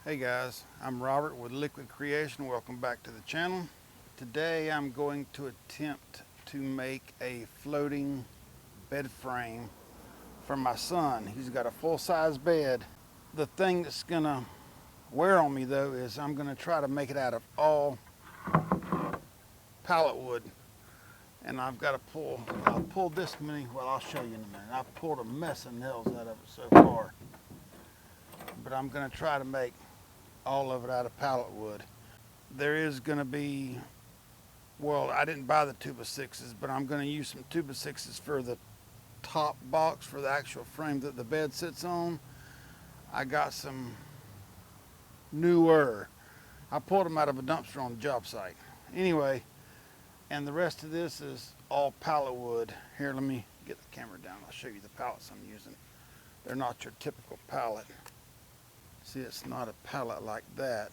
Hey guys, I'm Robert with Liquid Creation. Welcome back to the channel. Today I'm going to attempt to make a floating bed frame for my son. He's got a full-size bed. The thing that's gonna wear on me though is I'm gonna try to make it out of all pallet wood. And I've got to I'll pull this many, well I'll show you in a minute. I've pulled a mess of nails out of it so far. But I'm gonna try to make all of it out of pallet wood. There is going to be, well, I didn't buy the 2x6s, but I'm going to use some 2x6s for the top box for the actual frame that the bed sits on. I got some newer. I pulled them out of a dumpster on the job site. Anyway, and the rest of this is all pallet wood. Here, let me get the camera down. I'll show you the pallets I'm using. They're not your typical pallet. See, it's not a pallet like that.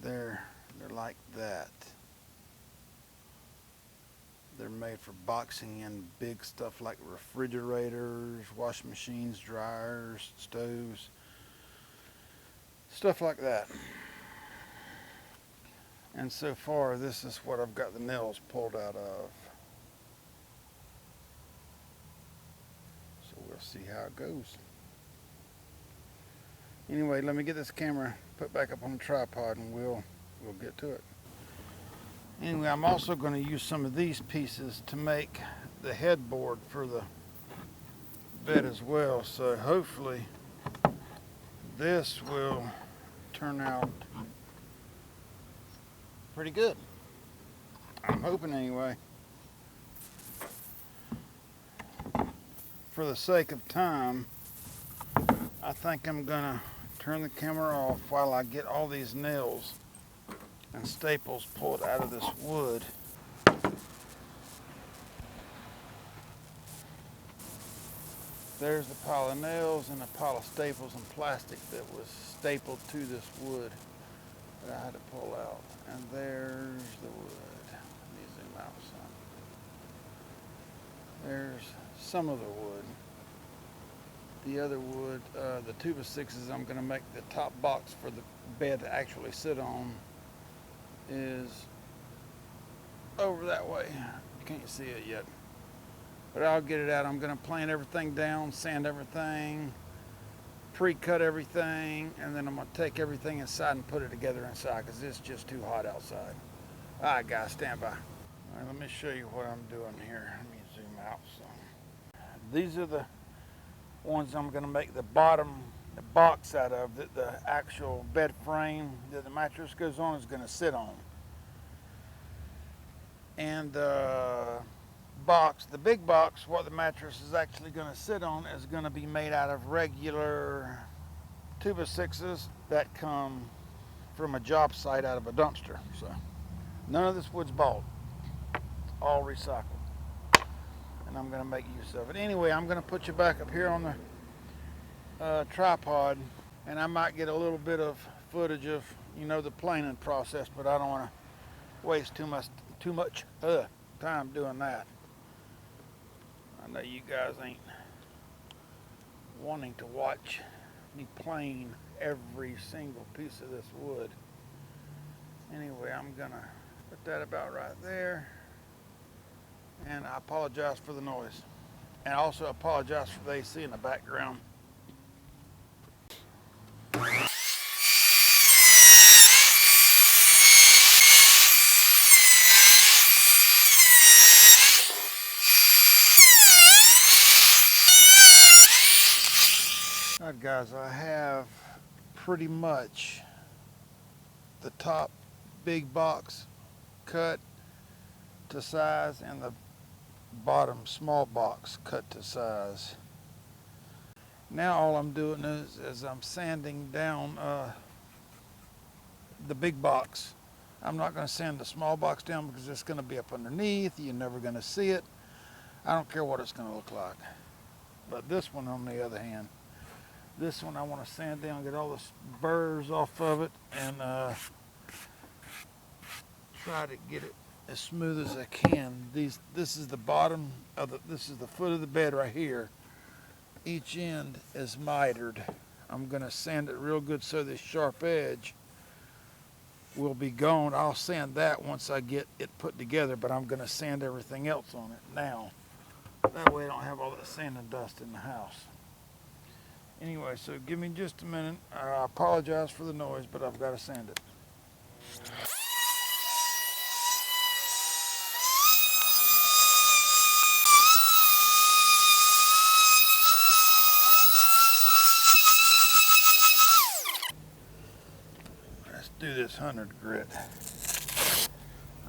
They're like that. They're made for boxing in big stuff like refrigerators, washing machines, dryers, stoves, stuff like that. And so far, this is what I've got the nails pulled out of. So we'll see how it goes. Anyway, let me get this camera put back up on the tripod and we'll get to it. Anyway, I'm also going to use some of these pieces to make the headboard for the bed as well. So hopefully this will turn out pretty good. I'm hoping anyway. For the sake of time, I think I'm gonna turn the camera off while I get all these nails and staples pulled out of this wood. There's the pile of nails and a pile of staples and plastic that was stapled to this wood that I had to pull out. And there's the wood. Let me zoom out some. There's some of the wood. The other wood, the 2x6s I'm going to make the top box for the bed to actually sit on is over that way. You can't see it yet, but I'll get it out. I'm going to plane everything down, sand everything, pre-cut everything, and then I'm going to take everything inside and put it together inside because it's just too hot outside. All right, guys, stand by. All right, let me show you what I'm doing here. Let me zoom out some. These are the ones I'm going to make the box out of, that the actual bed frame that the mattress goes on is going to sit on. And the big box, what the mattress is actually going to sit on, is going to be made out of regular 2x6s that come from a job site out of a dumpster. So none of this wood's bought, it's all recycled. And I'm going to make use of it. Anyway, I'm going to put you back up here on the tripod, and I might get a little bit of footage of, the planing process, but I don't want to waste too much time doing that. I know you guys ain't wanting to watch me plane every single piece of this wood. Anyway, I'm going to put that about right there. And I apologize for the noise. And I also apologize for the AC in the background. All right, guys, I have pretty much the top big box cut to size and the bottom small box cut to size. Now all I'm doing is I'm sanding down the big box. I'm not going to sand the small box down because it's going to be up underneath. You're never going to see it. I don't care what it's going to look like. But this one, on the other hand, this one I want to sand down, get all the burrs off of it, and try to get it as smooth as I can. This is the bottom of this is the foot of the bed right here. Each end is mitered I'm gonna sand it real good so this sharp edge will be gone. I'll sand that once I get it put together, but I'm gonna sand everything else on it now. That way I don't have all that sand and dust in the house. Anyway, so give me just a minute. I apologize for the noise, but I've got to sand it. Let's do this 100 grit.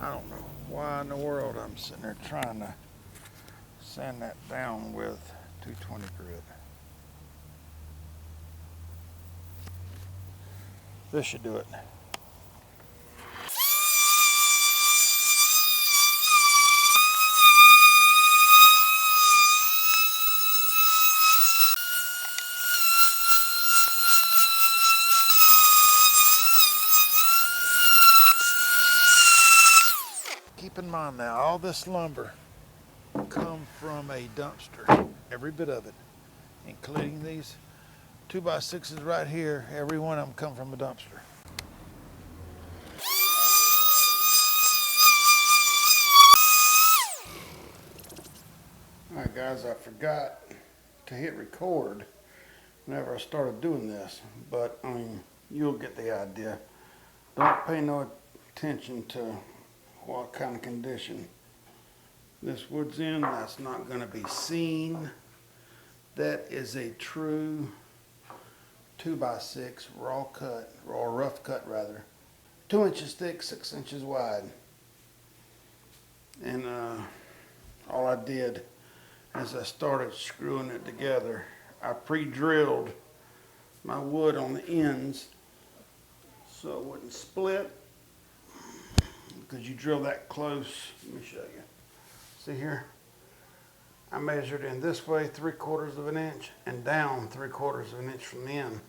I don't know why in the world I'm sitting there trying to sand that down with 220 grit. This should do it. Keep in mind now, all this lumber come from a dumpster, every bit of it, including these 2x6s right here. Every one of them come from a dumpster. All right, guys, I forgot to hit record whenever I started doing this, but I mean, you'll get the idea. Don't pay no attention to what kind of condition this wood's in. That's not going to be seen. That is a true 2x6 raw cut, or rough cut rather, 2 inches thick, 6 inches wide. And all I did as I started screwing it together, I pre-drilled my wood on the ends so it wouldn't split, because you drill that close. Let me show you. See here? I measured in this way 3/4 of an inch and down 3/4 of an inch from the end.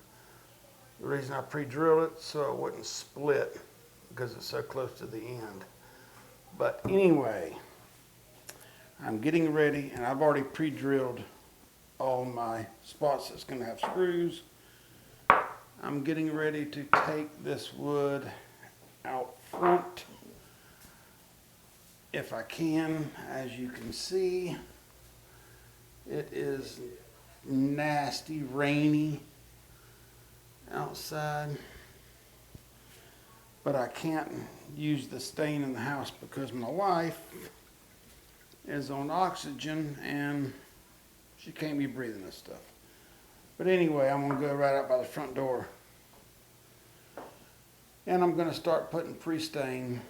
The reason I pre-drilled it so it wouldn't split, because it's so close to the end. But anyway, I'm getting ready, and I've already pre-drilled all my spots that's going to have screws. I'm getting ready to take this wood out front if I can. As you can see, it is nasty, rainy outside, but I can't use the stain in the house because my wife is on oxygen and she can't be breathing this stuff. But anyway, I'm going to go right out by the front door, and I'm going to start putting pre-stain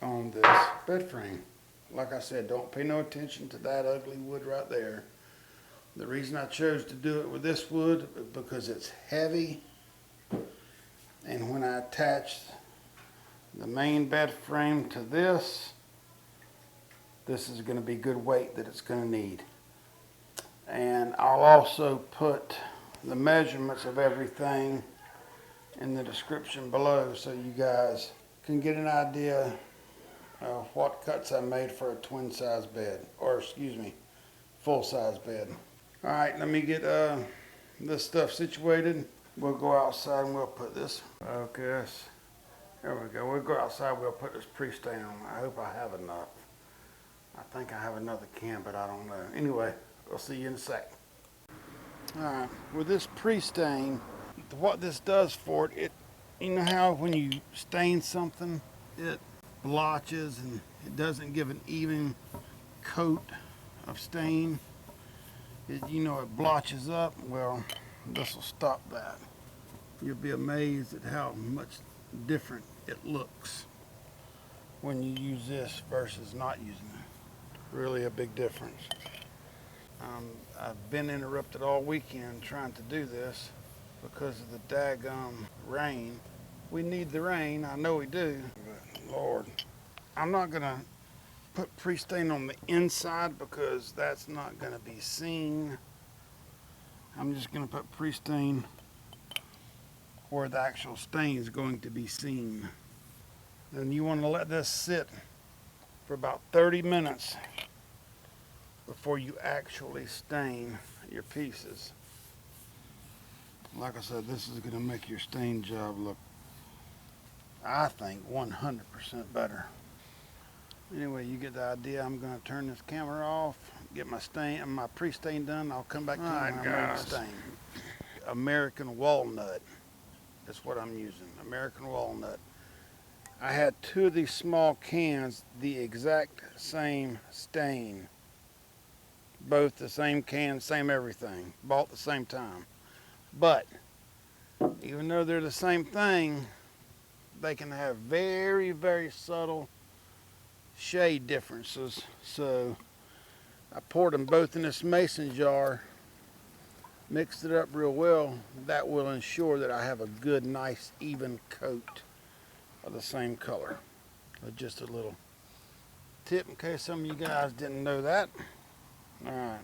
on this bed frame. Like I said, don't pay no attention to that ugly wood right there. The reason I chose to do it with this wood is because it's heavy, and when I attach the main bed frame to this is going to be good weight that it's going to need. And I'll also put the measurements of everything in the description below so you guys can get an idea of what cuts I made for a twin size bed, or excuse me, full size bed. All right, let me get this stuff situated. We'll go outside and we'll put this. Okay, there we go. We'll go outside, we'll put this pre-stain on. I hope I have enough. I think I have another can, but I don't know. Anyway, we'll see you in a sec. All right, with this pre-stain, what this does for it, you know how when you stain something, it blotches and it doesn't give an even coat of stain. You know, it blotches up. Well, this will stop that. You'll be amazed at how much different it looks when you use this versus not using it. Really a big difference. I've been interrupted all weekend trying to do this because of the daggum rain. We need the rain, I know we do, but Lord, I'm not gonna put pre-stain on the inside because that's not gonna be seen. I'm just gonna put pre-stain where the actual stain is going to be seen. Then you want to let this sit for about 30 minutes before you actually stain your pieces. Like I said, this is going to make your stain job look, I think, 100% better. Anyway, you get the idea. I'm going to turn this camera off, get my pre-stain done. I'll come back to you when I'm ready to stain. American walnut. That's what I'm using, American walnut. I had 2 of these small cans, the exact same stain. Both the same can, same everything. Bought the same time. But even though they're the same thing, they can have very, very subtle shade differences. So I poured them both in this mason jar, mixed it up real well. That will ensure that I have a good, nice, even coat of the same color. Just a little tip in case some of you guys didn't know that. All right.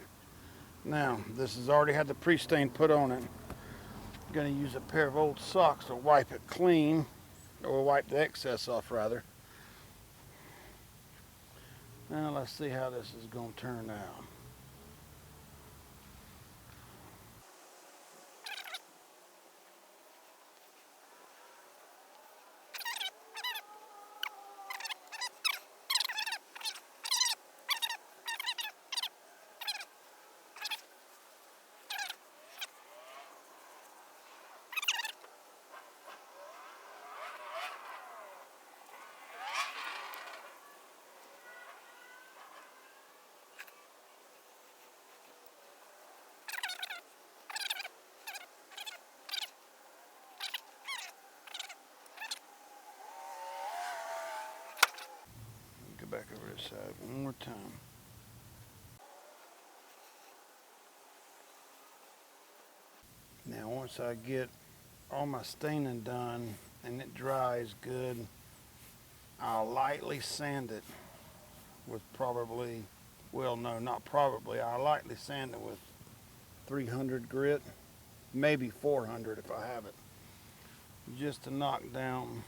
Now, this has already had the pre-stain put on it. I'm going to use a pair of old socks to wipe it clean, or wipe the excess off rather. Now let's see how this is going to turn out. Go back over this side one more time. Now once I get all my staining done and it dries good, I'll lightly sand it with probably, well no, not probably, I'll lightly sand it with 300 grit, maybe 400 if I have it, just to knock down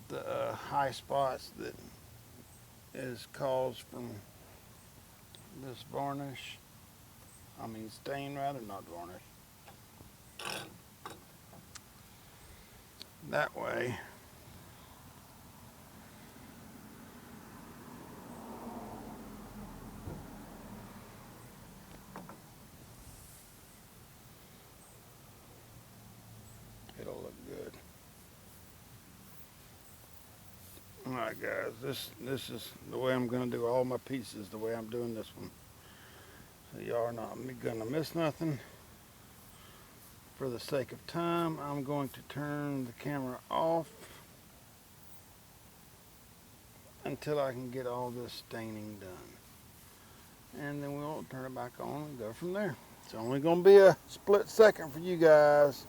the high spots that is caused from this varnish. I mean stain rather, not varnish. That way it'll look good. Alright guys, this is the way I'm going to do all my pieces, the way I'm doing this one. So y'all are not going to miss nothing. For the sake of time, I'm going to turn the camera off until I can get all this staining done. And then we'll turn it back on and go from there. It's only going to be a split second for you guys.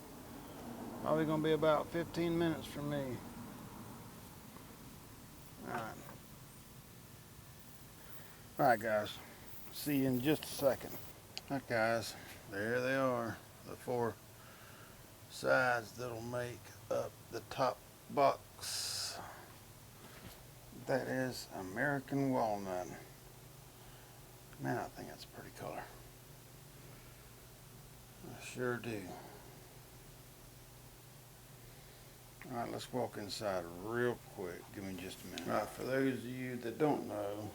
Probably going to be about 15 minutes for me. Alright guys, see you in just a second. Alright guys, there they are, the 4 sides that'll make up the top box. That is American walnut. Man, I think that's a pretty color. I sure do. Alright, let's walk inside real quick. Give me just a minute. Alright, for those of you that don't know,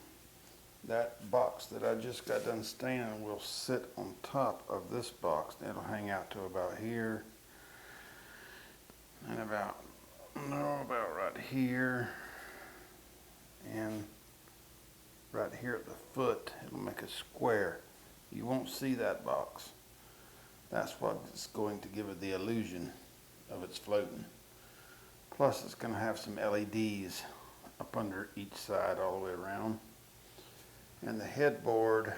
that box that I just got done staining will sit on top of this box. It'll hang out to about here. And about right here. And right here at the foot, it'll make a square. You won't see that box. That's what's going to give it the illusion of it's floating. Plus it's going to have some LEDs up under each side all the way around. And the headboard,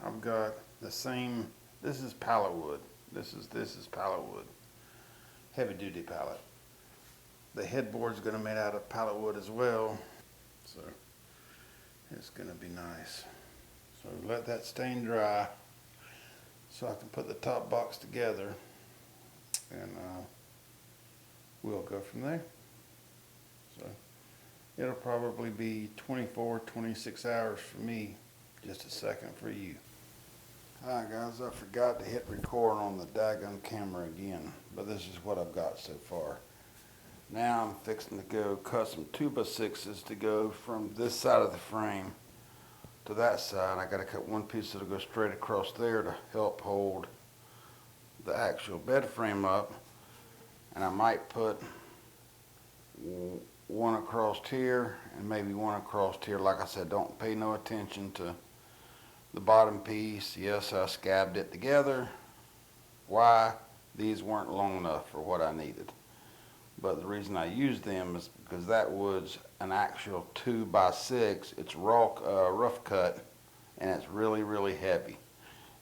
I've got the same, this is pallet wood. This is pallet wood. Heavy duty pallet. The headboard's going to be made out of pallet wood as well. So it's going to be nice. So let that stain dry so I can put the top box together, and we'll go from there. So it'll probably be 24, 26 hours for me, just a second for you. Alright guys, I forgot to hit record on the daggone camera again, but this is what I've got so far. Now I'm fixing to go cut some 2x6s to go from this side of the frame to that side. I got to cut one piece that'll go straight across there to help hold the actual bed frame up, and I might put one across here and maybe one across here. Like I said, don't pay no attention to the bottom piece. Yes, I scabbed it together. Why? These weren't long enough for what I needed. But the reason I used them is because that wood's an actual 2x6. It's rough cut, and it's really, really heavy.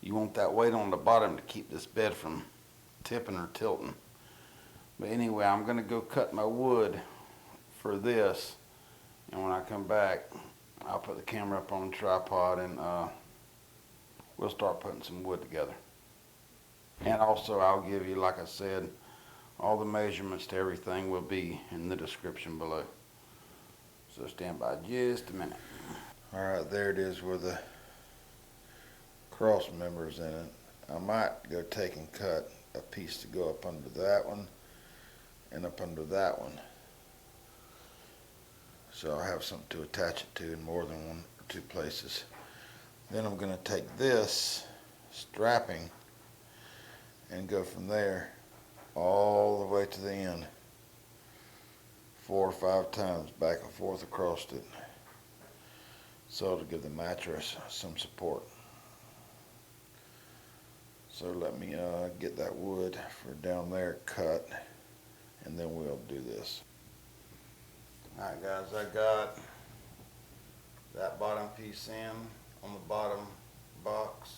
You want that weight on the bottom to keep this bed from tipping or tilting. But anyway, I'm going to go cut my wood for this, and when I come back, I'll put the camera up on the tripod, and we'll start putting some wood together. And also, I'll give you, like I said, all the measurements to everything will be in the description below. So stand by just a minute. Alright, there it is with the cross members in it. I might go take and cut a piece to go up under that one and up under that one, so I'll have something to attach it to in more than one or two places. Then I'm going to take this strapping and go from there all the way to the end 4 or 5 times back and forth across it, so to give the mattress some support. So let me get that wood for down there cut, and then we'll do this. Alright guys, I got that bottom piece in on the bottom box,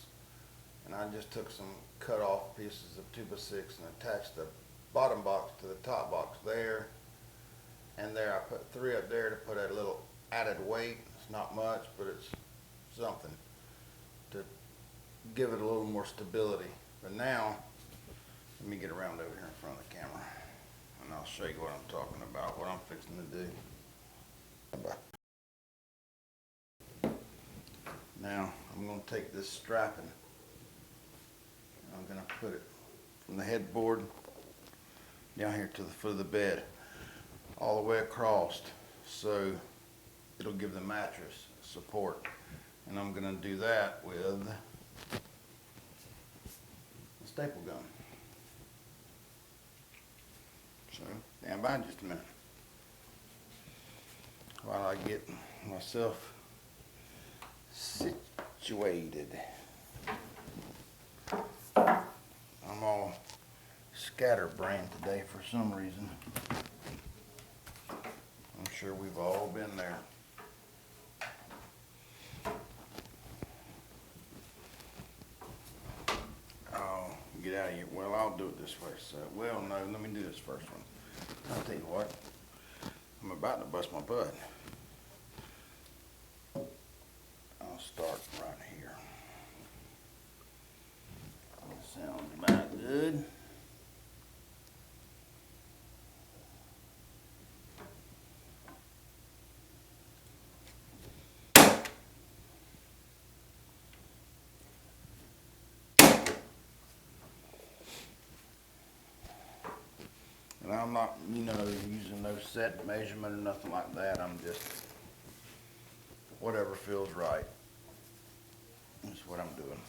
and I just took some cut off pieces of 2x6 and attached the bottom box to the top box there and there. I put 3 up there to put a little added weight. It's not much, but it's something to give it a little more stability. But now let me get around over here in front of the camera, and I'll show you what I'm talking about, what I'm fixing to do. Now I'm going to take this strapping, and I'm going to put it from the headboard down here to the foot of the bed, all the way across, so it'll give the mattress support. And I'm going to do that with a staple gun. So stand by just a minute while I get myself situated. I'm all scatterbrained today for some reason. I'm sure we've all been there. Oh, get out of here. Well, I'll do it this way. So, well, no, let me do this first one. I'll tell you what, I'm about to bust my butt. I'll start right here. Sounds about good. And I'm not, using no set measurement or nothing like that. I'm just whatever feels right. That's what I'm doing.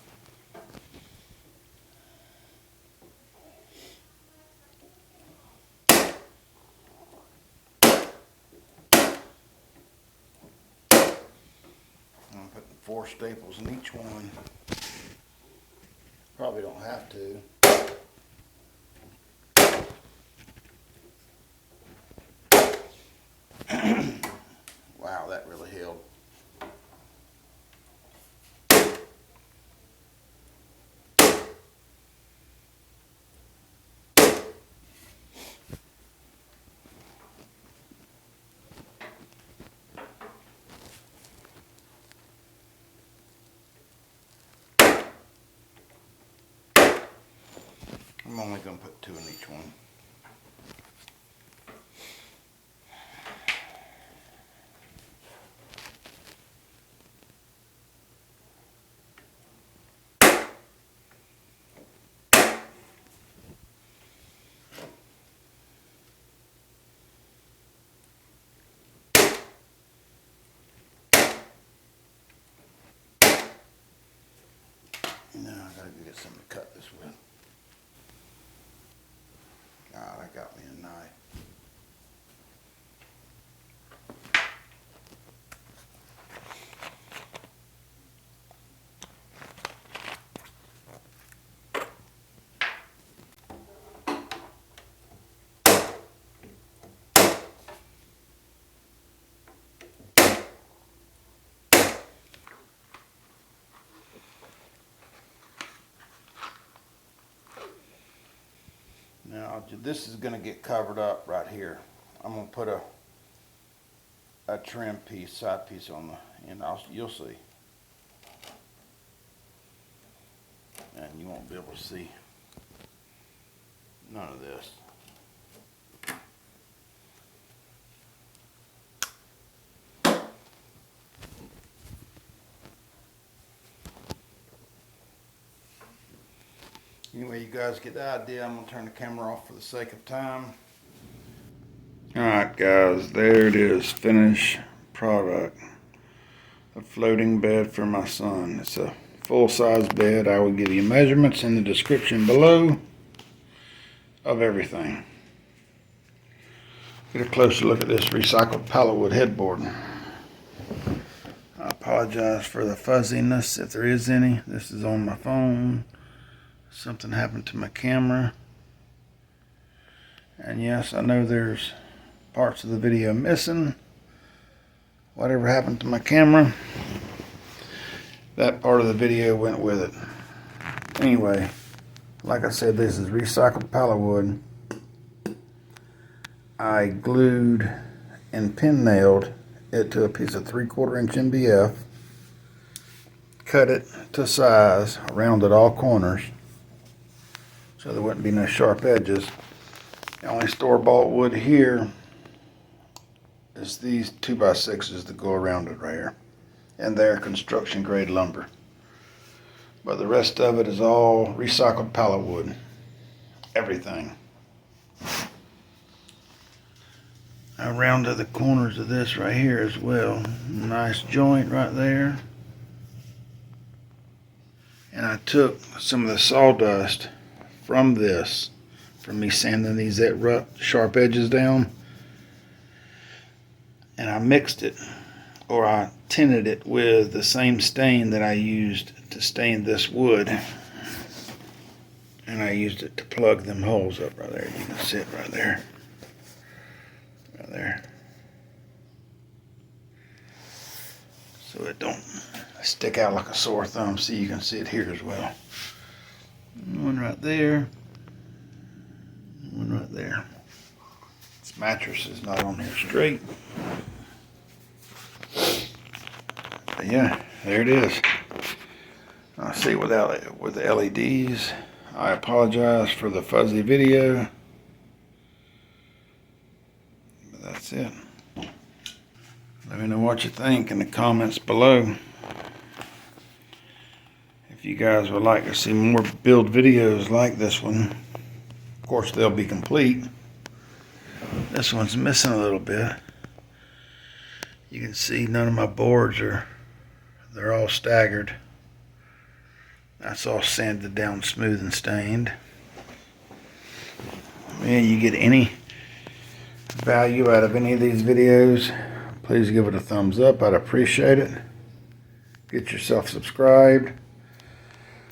I'm putting 4 staples in each one. Probably don't have to. Wow, that really held. I'm only going to put 2 in each one. gotta get something to cut this with. God, I got me a knife. Now, this is going to get covered up right here. I'm going to put a trim piece, side piece on the end. You'll see. And you won't be able to see none of this. Anyway, you guys get the idea. I'm going to turn the camera off for the sake of time. Alright guys, there it is. Finished product. A floating bed for my son. It's a full-size bed. I will give you measurements in the description below of everything. Get a closer look at this recycled pallet wood headboard. I apologize for the fuzziness if there is any. This is on my phone. Something happened to my camera. And yes, I know there's parts of the video missing. Whatever happened to my camera, that part of the video went with it. Anyway, like I said, this is recycled pallet wood. I glued and pin nailed it to a piece of 3/4 inch MDF, cut it to size, rounded all corners so there wouldn't be no sharp edges. The only store-bought wood here is these 2x6s that go around it right here, and they're construction grade lumber. But the rest of it is all recycled pallet wood. Everything. I rounded the corners of this right here as well. Nice joint right there. And I took some of the sawdust from this, from me sanding these rough, sharp edges down, and I mixed it, or I tinted it with the same stain that I used to stain this wood, and I used it to plug them holes up right there. You can see it right there. Right there. So it don't stick out like a sore thumb. See, you can see it here as well. One right there. One right there. This mattress is not on here straight. But yeah, there it is. I see without it with the LEDs. I apologize for the fuzzy video. But that's it. Let me know what you think in the comments below. If you guys would like to see more build videos like this one, of course they'll be complete. This one's missing a little bit. You can see none of my boards they're all staggered. That's all sanded down smooth and stained. Man, you get any value out of any of these videos, please give it a thumbs up. I'd appreciate it. Get yourself subscribed.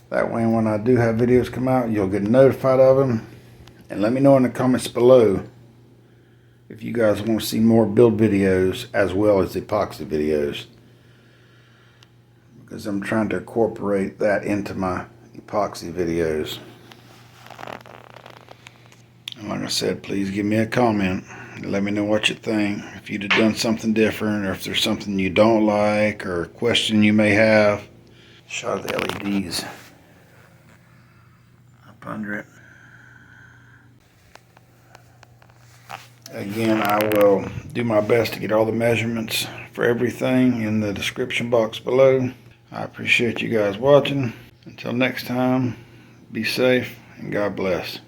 That way when I do have videos come out, you'll get notified of them. And let me know in the comments below if you guys want to see more build videos as well as epoxy videos, because I'm trying to incorporate that into my epoxy videos. And like I said, please give me a comment. Let me know what you think. If you'd have done something different, or if there's something you don't like, or a question you may have. Shot of the LEDs up under it. Again, I will do my best to get all the measurements for everything in the description box below. I appreciate you guys watching. Until next time, be safe and God bless.